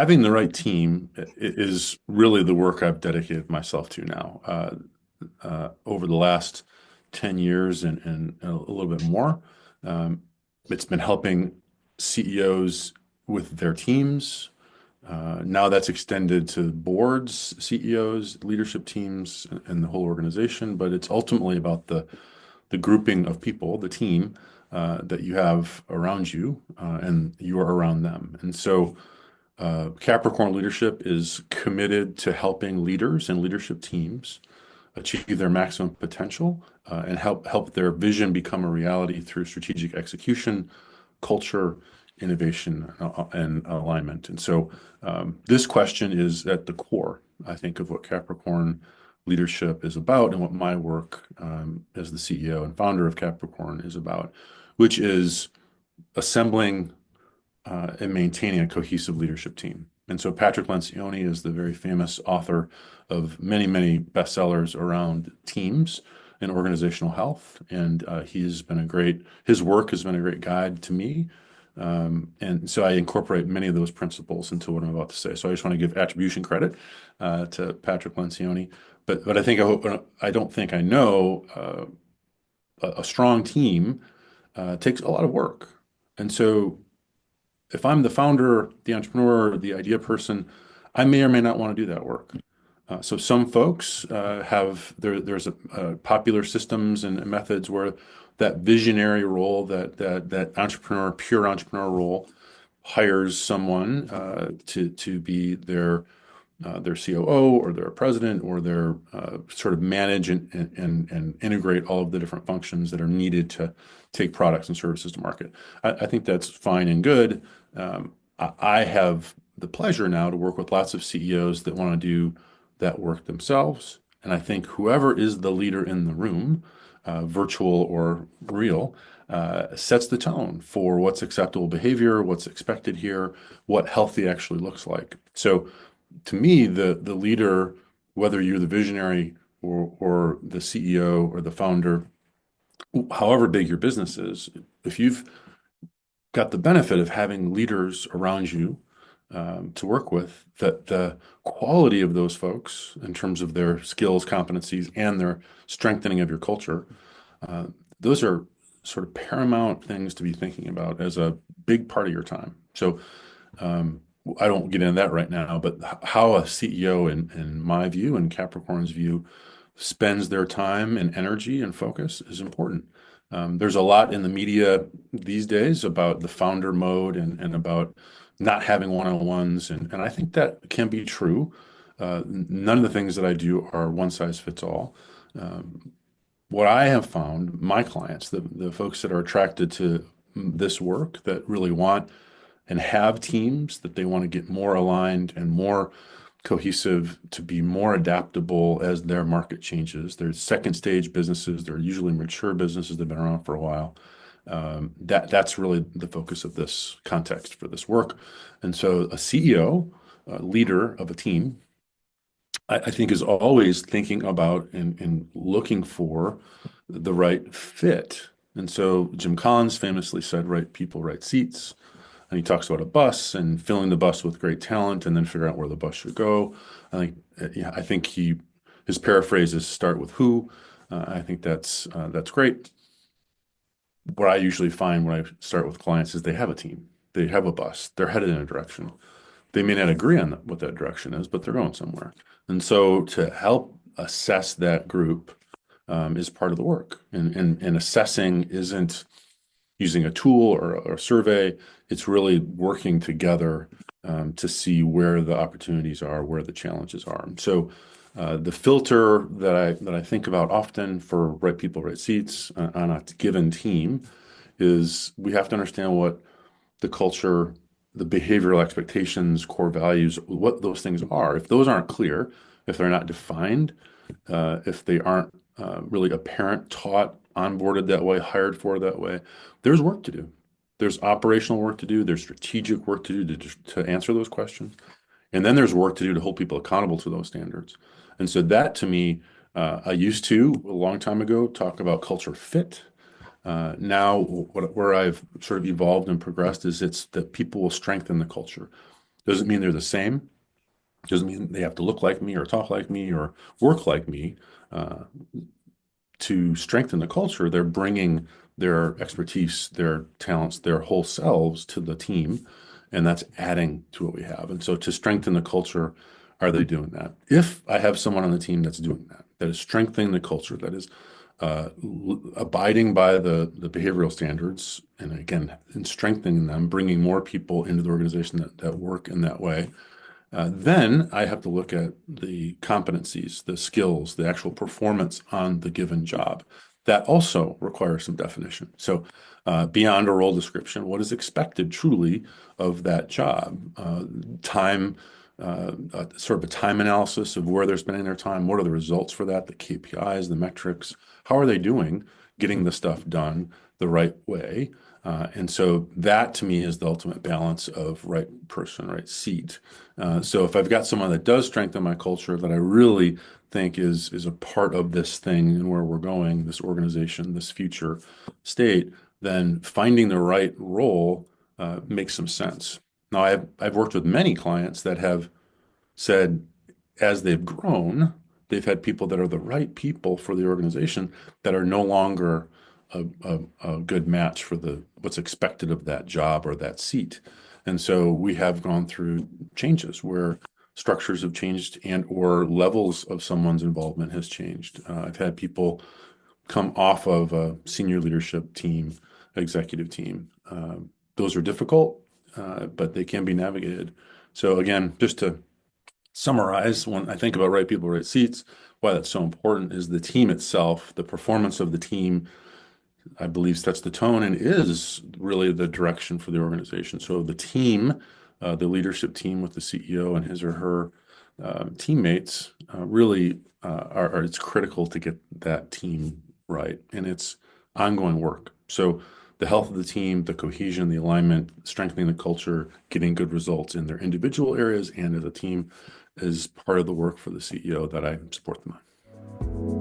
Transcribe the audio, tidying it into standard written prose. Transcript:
having the right team is really the work I've dedicated myself to now. Over the last 10 years and a little bit more, um, it's been helping CEOs with their teams. Now that's extended to boards, CEOs, leadership teams, and the whole organization. But it's ultimately about the grouping of people, the team that you have around you, and you are around them. And so Capricorn Leadership is committed to helping leaders and leadership teams achieve their maximum potential and help their vision become a reality through strategic execution, culture, innovation, and alignment. And so this question is at the core, I think, of what Capricorn leadership is about and what my work as the CEO and founder of Capricorn is about, which is assembling and maintaining a cohesive leadership team. And so Patrick Lencioni is the very famous author of many, many bestsellers around teams and organizational health. And his work has been a great guide to me. And so I incorporate many of those principles into what I'm about to say. So I just want to give attribution credit to Patrick Lencioni. But I don't think I know a strong team takes a lot of work. And so if I'm the founder, the entrepreneur, the idea person, I may or may not want to do that work. So some folks there's popular systems and methods where that visionary role, that entrepreneur, pure entrepreneur role, hires someone to be their COO or their president or their sort of manage and integrate all of the different functions that are needed to take products and services to market. I think that's fine and good. I have the pleasure now to work with lots of CEOs that want to do that work themselves. And I think whoever is the leader in the room, virtual or real, sets the tone for what's acceptable behavior, what's expected here, what healthy actually looks like. So to me, the leader, whether you're the visionary or the CEO or the founder, however big your business is, if you've got the benefit of having leaders around you to work with, that the quality of those folks in terms of their skills, competencies, and their strengthening of your culture, those are sort of paramount things to be thinking about as a big part of your time. So I don't get into that right now, but how a CEO, in my view and Capricorn's view, spends their time and energy and focus is important. There's a lot in the media these days about the founder mode and about not having one-on-ones, and I think that can be true. None of the things that I do are one size fits all. What I have found, my clients, the folks that are attracted to this work, that really want and have teams that they want to get more aligned and more cohesive to be more adaptable as their market changes. They're second stage businesses. They're usually mature businesses that have been around for a while. That's really the focus of this context for this work. And so a CEO, a leader of a team, I think is always thinking about and looking for the right fit. And so Jim Collins famously said, right people, right seats. And he talks about a bus and filling the bus with great talent and then figure out where the bus should go. I think his paraphrase is start with who. I think that's great. What I usually find when I start with clients is they have a team. They have a bus. They're headed in a direction. They may not agree on what that direction is, but they're going somewhere. And so to help assess that group is part of the work. And assessing isn't using a tool or a survey. It's really working together to see where the opportunities are, where the challenges are. And so the filter that I think about often for right people, right seats on a given team is we have to understand what the culture, the behavioral expectations, core values, what those things are. If those aren't clear, if they're not defined, if they aren't really apparent, taught, onboarded that way, hired for that way, there's work to do. There's operational work to do. There's strategic work to do to answer those questions. And then there's work to do to hold people accountable to those standards. And so that to me, I used to a long time ago talk about culture fit. Now, where I've sort of evolved and progressed is it's that people will strengthen the culture. Doesn't mean they're the same. Doesn't mean they have to look like me or talk like me or work like me. Uh, to strengthen the culture, they're bringing their expertise, their talents, their whole selves to the team, and that's adding to what we have. And so, to strengthen the culture, are they doing that? If I have someone on the team that's doing that, that is strengthening the culture, that is abiding by the behavioral standards, and again, in strengthening them, bringing more people into the organization that work in that way, then I have to look at the competencies, the skills, the actual performance on the given job. That also requires some definition. So, beyond a role description, what is expected truly of that job? Time, sort of a time analysis of where they're spending their time. What are the results for that? The KPIs, the metrics. How are they doing getting the stuff done the right way? And so that to me is the ultimate balance of right person, right seat. So if I've got someone that does strengthen my culture that I really think is a part of this thing and where we're going, this organization, this future state, then finding the right role makes some sense. Now, I've worked with many clients that have said as they've grown, they've had people that are the right people for the organization that are no longer a good match for what's expected of that job or that seat. And so we have gone through changes where structures have changed and or levels of someone's involvement has changed. I've had people come off of a senior leadership team, executive team. Those are difficult, but they can be navigated. So again, just to summarize, when I think about right people, right seats, why that's so important is the team itself, the performance of the team, I believe sets the tone and is really the direction for the organization. So the team, the leadership team with the CEO and his or her teammates, really it's critical to get that team right, and it's ongoing work. So the health of the team, the cohesion, the alignment, strengthening the culture, getting good results in their individual areas and as a team is part of the work for the CEO that I support them on.